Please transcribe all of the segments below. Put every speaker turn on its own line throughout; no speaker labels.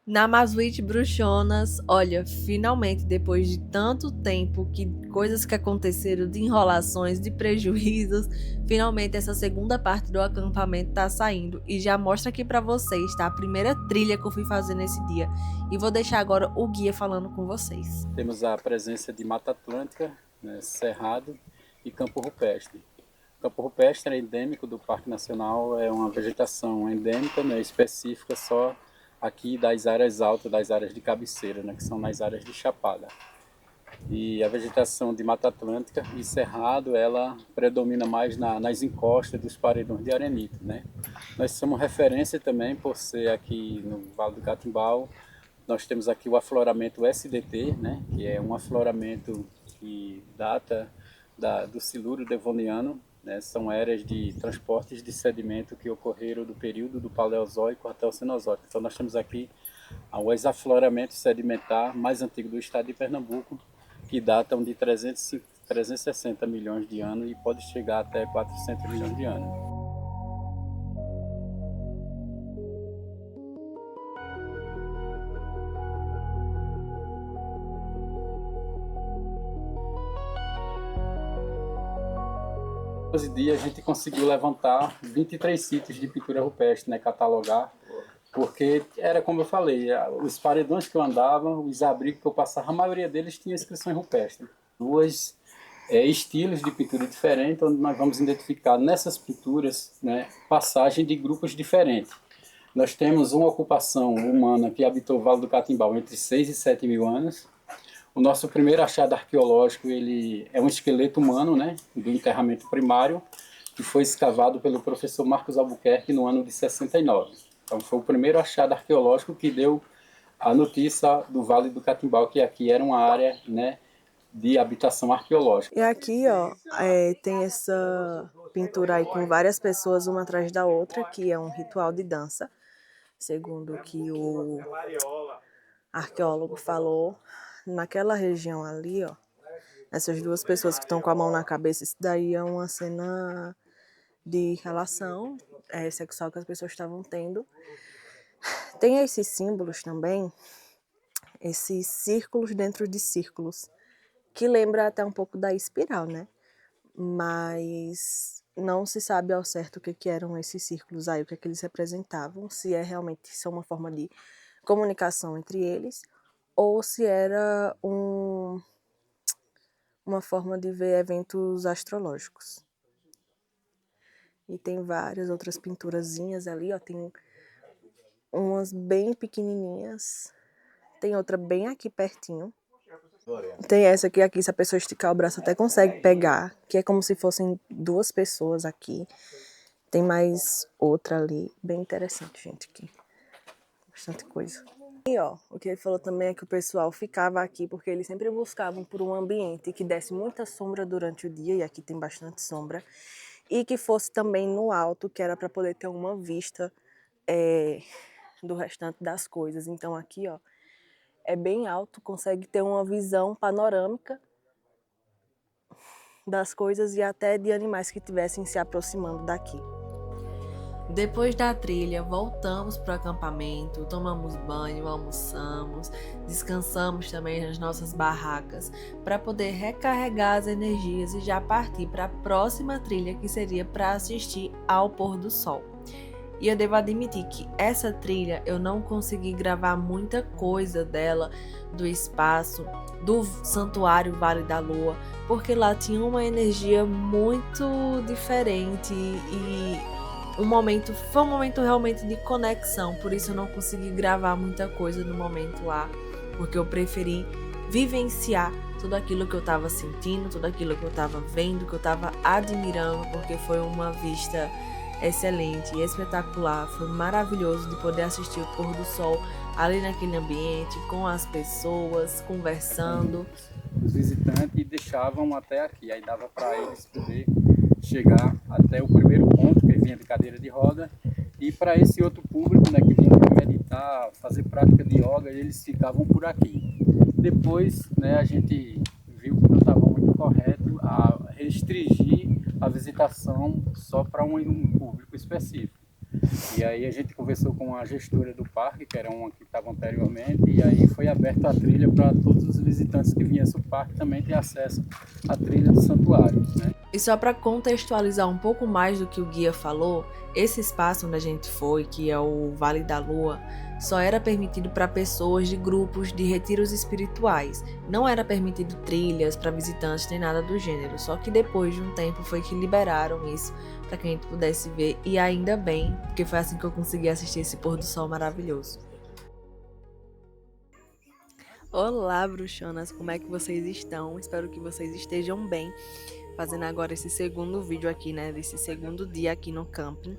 Na Masuíte Bruxonas, olha, finalmente, depois de tanto tempo, que coisas que aconteceram, de enrolações, de prejuízos, finalmente essa segunda parte do acampamento tá saindo e já mostra aqui pra vocês, tá? A primeira trilha que eu fui fazer nesse dia. E vou deixar agora o guia falando com vocês.
Temos a presença de Mata Atlântica, né, Cerrado e Campo Rupestre. O Campo Rupestre é endêmico do Parque Nacional, é uma vegetação endêmica, né, específica só aqui das áreas altas, das áreas de cabeceira, né, que são nas áreas de chapada. E a vegetação de Mata Atlântica e Cerrado, ela predomina mais nas encostas dos paredões de arenito, né? Nós somos referência também por ser aqui no Vale do Catimbau. Nós temos aqui o afloramento SDT, né? Que é um afloramento que data do Silúrio Devoniano, né? São áreas de transportes de sedimento que ocorreram do período do Paleozoico até o Cenozoico. Então nós temos aqui o afloramento sedimentar mais antigo do estado de Pernambuco, que datam de 360 milhões de anos e pode chegar até 400 milhões de anos. Hoje em dia a gente conseguiu levantar 23 sítios de pintura rupestre, né, catalogar, porque era como eu falei, os paredões que eu andava, os abrigos que eu passava, a maioria deles tinha inscrições rupestres. Duas estilos de pintura diferentes, onde nós vamos identificar nessas pinturas, né, passagem de grupos diferentes. Nós temos uma ocupação humana que habitou o Vale do Catimbau entre 6 e 7 mil anos. O nosso primeiro achado arqueológico ele é um esqueleto humano, né, do enterramento primário, que foi escavado pelo professor Marcos Albuquerque no ano de 69. Então foi o primeiro achado arqueológico que deu a notícia do Vale do Catimbau, que aqui era uma área, né, de habitação arqueológica.
E aqui, ó, tem essa pintura aí com várias pessoas uma atrás da outra, que é um ritual de dança, segundo o que o arqueólogo falou. Naquela região ali, ó, essas duas pessoas que estão com a mão na cabeça, isso daí é uma cena de relação sexual que as pessoas estavam tendo. Tem esses símbolos também, esses círculos dentro de círculos, que lembra até um pouco da espiral, né? Mas não se sabe ao certo o que eram esses círculos aí, o que eles representavam, se é realmente só uma forma de comunicação entre eles, ou se era uma forma de ver eventos astrológicos. E tem várias outras pinturazinhas ali, ó, tem umas bem pequenininhas, tem outra bem aqui pertinho. Tem essa aqui, se a pessoa esticar o braço até consegue pegar, que é como se fossem duas pessoas aqui. Tem mais outra ali, bem interessante, gente, aqui. Bastante coisa. E ó, o que ele falou também é que o pessoal ficava aqui porque eles sempre buscavam por um ambiente que desse muita sombra durante o dia, e aqui tem bastante sombra, e que fosse também no alto, que era para poder ter uma vista do restante das coisas. Então aqui, ó, é bem alto, consegue ter uma visão panorâmica das coisas e até de animais que estivessem se aproximando daqui. Depois da trilha, voltamos para o acampamento, tomamos banho, almoçamos, descansamos também nas nossas barracas para poder recarregar as energias e já partir para a próxima trilha, que seria para assistir ao pôr do sol. E eu devo admitir que essa trilha eu não consegui gravar muita coisa dela, do espaço, do Santuário Vale da Lua, porque lá tinha uma energia muito diferente e foi um momento realmente de conexão, por isso eu não consegui gravar muita coisa no momento lá, porque eu preferi vivenciar tudo aquilo que eu estava sentindo, tudo aquilo que eu estava vendo, que eu estava admirando, porque foi uma vista excelente e espetacular, foi maravilhoso de poder assistir o pôr do sol ali naquele ambiente, com as pessoas, conversando.
Os visitantes deixavam até aqui, aí dava para eles poder chegar até o primeiro ponto, que vinha de cadeira de roda, e para esse outro público, né, que vinha para meditar, fazer prática de yoga, eles ficavam por aqui. Depois, né, a gente viu que não estava muito correto a restringir a visitação só para um público específico. E aí a gente conversou com a gestora do parque, que era uma que estava anteriormente, e aí foi aberta a trilha para todos os visitantes que viessem ao parque também ter acesso à trilha do santuário, né?
E só para contextualizar um pouco mais do que o guia falou, esse espaço onde a gente foi, que é o Vale da Lua, só era permitido para pessoas de grupos de retiros espirituais. Não era permitido trilhas para visitantes nem nada do gênero. Só que depois de um tempo foi que liberaram isso para que a gente pudesse ver. E ainda bem, porque foi assim que eu consegui assistir esse pôr do sol maravilhoso. Olá, bruxonas! Como é que vocês estão? Espero que vocês estejam bem. Fazendo agora esse segundo vídeo aqui, né? Desse segundo dia aqui no camping.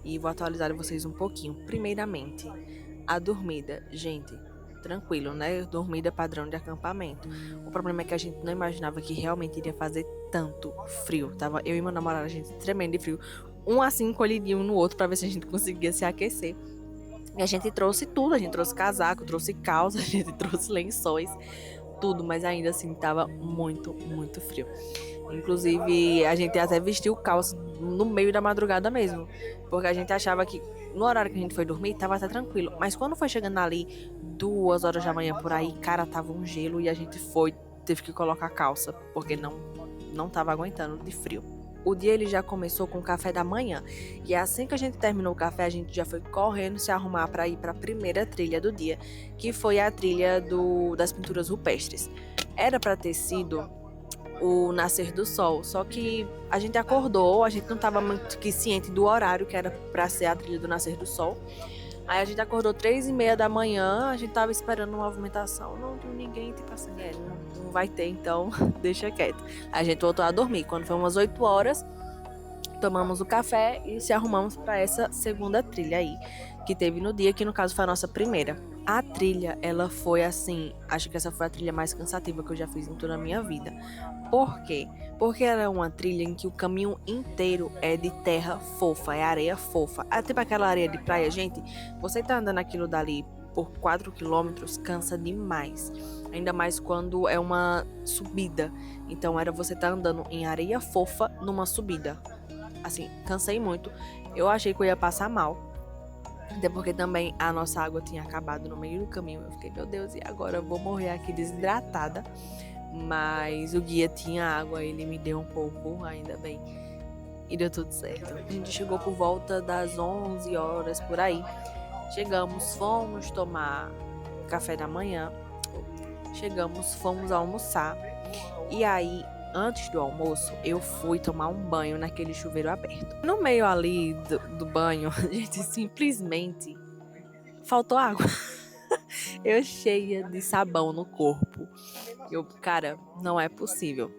E vou atualizar vocês um pouquinho. Primeiramente, a dormida. Gente, tranquilo, né? Dormida padrão de acampamento. O problema é que a gente não imaginava que realmente iria fazer tanto frio. Tava eu e meu namorado, a gente tremendo de frio. Um assim encolhidinho no outro pra ver se a gente conseguia se aquecer. E a gente trouxe tudo. A gente trouxe casaco, trouxe calça, a gente trouxe lençóis. Tudo, mas ainda assim tava muito, muito frio. Inclusive, a gente até vestiu calça no meio da madrugada mesmo. Porque a gente achava que no horário que a gente foi dormir, tava até tranquilo. Mas quando foi chegando ali, 2 horas da manhã por aí, cara, tava um gelo e a gente teve que colocar calça. Porque não tava aguentando de frio. O dia ele já começou com o café da manhã. E assim que a gente terminou o café, a gente já foi correndo se arrumar para ir para a primeira trilha do dia, que foi a trilha das pinturas rupestres. Era para ter sido o nascer do sol, só que a gente acordou, a gente não estava muito ciente do horário que era para ser a trilha do nascer do sol. Aí a gente acordou 3h30 da manhã, a gente tava esperando uma movimentação, não tinha ninguém, tipo assim, não vai ter, então deixa quieto. Aí a gente voltou a dormir. Quando foi umas 8 horas, tomamos o café e se arrumamos para essa segunda trilha aí, que teve no dia, que no caso foi a nossa primeira. A trilha, ela foi assim, acho que essa foi a trilha mais cansativa que eu já fiz em toda a minha vida. Por quê? Porque ela é uma trilha em que o caminho inteiro é de terra fofa, é areia fofa. Tipo aquela areia de praia, gente, você tá andando aquilo dali por 4 quilômetros, cansa demais. Ainda mais quando é uma subida. Então você tá andando em areia fofa numa subida. Assim, cansei muito. Eu achei que eu ia passar mal. Até porque também a nossa água tinha acabado no meio do caminho. Eu fiquei, meu Deus, e agora eu vou morrer aqui desidratada. Mas o guia tinha água, ele me deu um pouco, ainda bem. E deu tudo certo. A gente chegou por volta das 11 horas, por aí. Chegamos, fomos tomar café da manhã. Chegamos, fomos almoçar. E aí, antes do almoço, eu fui tomar um banho naquele chuveiro aberto. No meio ali do banho, a gente simplesmente faltou água. Eu cheia de sabão no corpo. Cara, não é possível.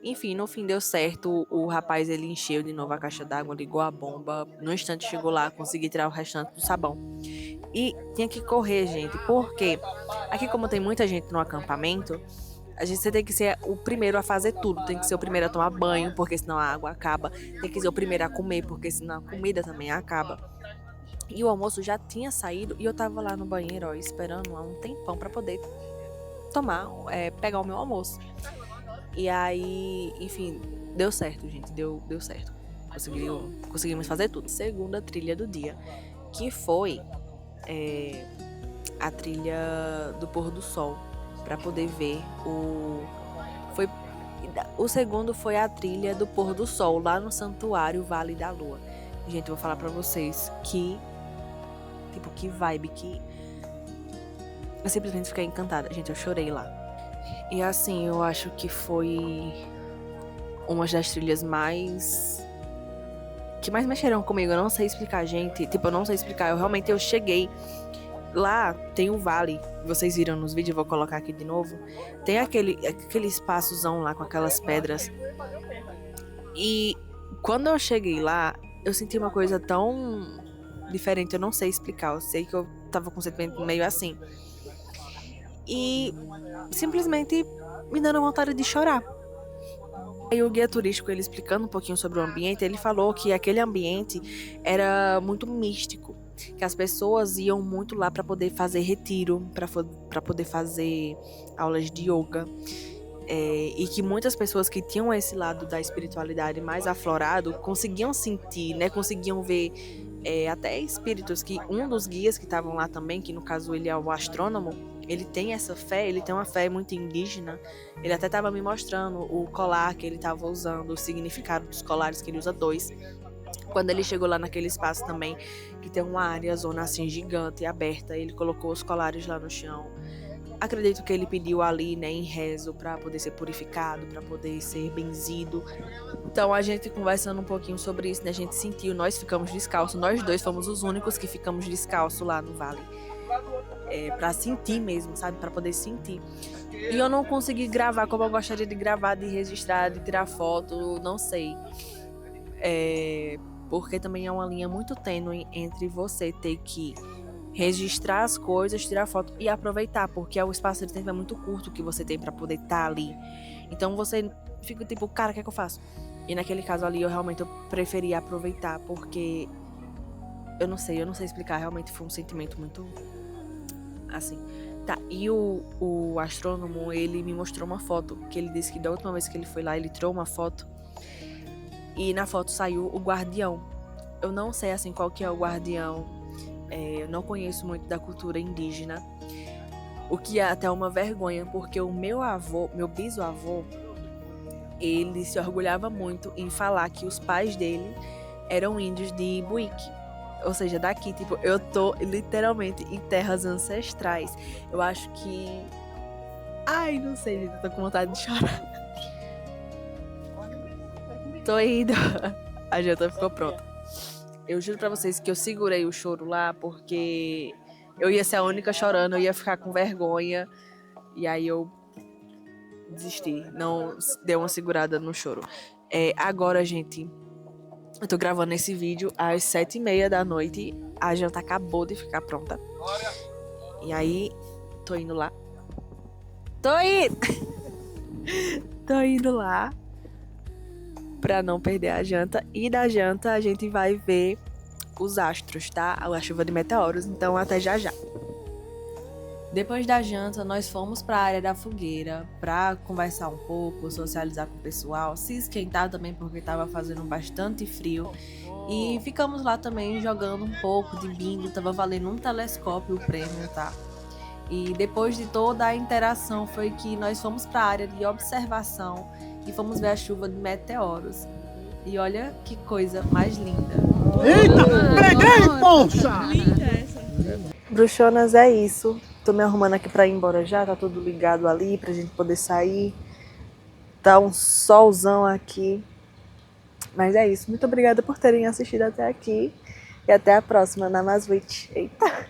Enfim, no fim deu certo. O rapaz, ele encheu de novo a caixa d'água, ligou a bomba. No instante chegou lá, consegui tirar o restante do sabão. E tinha que correr, gente, porque aqui, como tem muita gente no acampamento, você tem que ser o primeiro a fazer tudo. Tem que ser o primeiro a tomar banho, porque senão a água acaba. Tem que ser o primeiro a comer, porque senão a comida também acaba. E o almoço já tinha saído e eu tava lá no banheiro, ó, esperando há um tempão pra poder pegar o meu almoço. E aí, enfim, deu certo, gente, deu certo. Conseguimos fazer tudo. Segunda trilha do dia, que foi a trilha do pôr do sol, pra poder ver o segundo foi a trilha do pôr do sol, lá no Santuário Vale da Lua. Gente, eu vou falar pra vocês que vibe, que eu simplesmente fiquei encantada. Gente, eu chorei lá. E assim, eu acho que foi uma das trilhas que mais mexeram comigo. Eu não sei explicar, gente. Eu não sei explicar. Eu cheguei lá, tem o vale. Vocês viram nos vídeos, eu vou colocar aqui de novo. Tem aquele espaçozão lá com aquelas pedras. E quando eu cheguei lá, eu senti uma coisa tão diferente, eu não sei explicar. Eu sei que eu tava com um sentimento meio assim. E simplesmente me dando vontade de chorar. Aí o guia turístico, ele explicando um pouquinho sobre o ambiente, ele falou que aquele ambiente era muito místico, que as pessoas iam muito lá para poder fazer retiro, para poder fazer aulas de yoga, e que muitas pessoas que tinham esse lado da espiritualidade mais aflorado conseguiam sentir, né, conseguiam ver até espíritos, que um dos guias que estavam lá também, que no caso ele é o astrônomo, ele tem essa fé, ele tem uma fé muito indígena. Ele até estava me mostrando o colar que ele estava usando, o significado dos colares, que ele usa 2. Quando ele chegou lá naquele espaço também, que tem uma área, zona assim gigante e aberta, ele colocou os colares lá no chão. Acredito que ele pediu ali, né, em rezo, para poder ser purificado, para poder ser benzido. Então a gente conversando um pouquinho sobre isso, né, a gente sentiu, nós ficamos descalços, nós 2 fomos os únicos que ficamos descalços lá no vale. Para sentir mesmo, sabe, para poder sentir. E eu não consegui gravar como eu gostaria de gravar, de registrar, de tirar foto, não sei. Porque também é uma linha muito tênue entre você ter que registrar as coisas, tirar foto e aproveitar, porque o espaço de tempo é muito curto que você tem para poder estar ali. Então você fica tipo, cara, o que é que eu faço? E naquele caso ali eu realmente preferi aproveitar, porque eu não sei explicar, realmente foi um sentimento muito assim. Tá, e o astrônomo, ele me mostrou uma foto, que ele disse que da última vez que ele foi lá, ele tirou uma foto e na foto saiu o guardião. Eu não sei assim qual que é o guardião. Eu não conheço muito da cultura indígena, o que é até uma vergonha, porque o meu bisavô, ele se orgulhava muito em falar que os pais dele eram índios de Ibuíque, ou seja, daqui, tipo, eu tô literalmente em terras ancestrais. Eu acho que... Ai, não sei, gente, eu tô com vontade de chorar. Tô indo. A janta ficou pronta. Eu juro pra vocês que eu segurei o choro lá porque eu ia ser a única chorando, eu ia ficar com vergonha. E aí eu desisti, não dei uma segurada no choro. Agora, gente, eu tô gravando esse vídeo às 7h30 da noite. A janta acabou de ficar pronta. E aí, tô indo lá. Tô indo lá pra não perder a janta. E da janta a gente vai ver os astros, tá? A chuva de meteoros. Então até já já. Depois da janta, nós fomos para a área da fogueira para conversar um pouco, socializar com o pessoal, se esquentar também porque estava fazendo bastante frio. E ficamos lá também jogando um pouco de bingo, tava valendo um telescópio o prêmio, tá? E depois de toda a interação foi que nós fomos para a área de observação e fomos ver a chuva de meteoros. E olha que coisa mais linda.
Eita, preguei, poxa!
Linda essa. Bruxonas, é isso. Tô me arrumando aqui pra ir embora já, tá tudo ligado ali pra gente poder sair. Tá um solzão aqui. Mas é isso. Muito obrigada por terem assistido até aqui. E até a próxima, Namazwitch. Eita!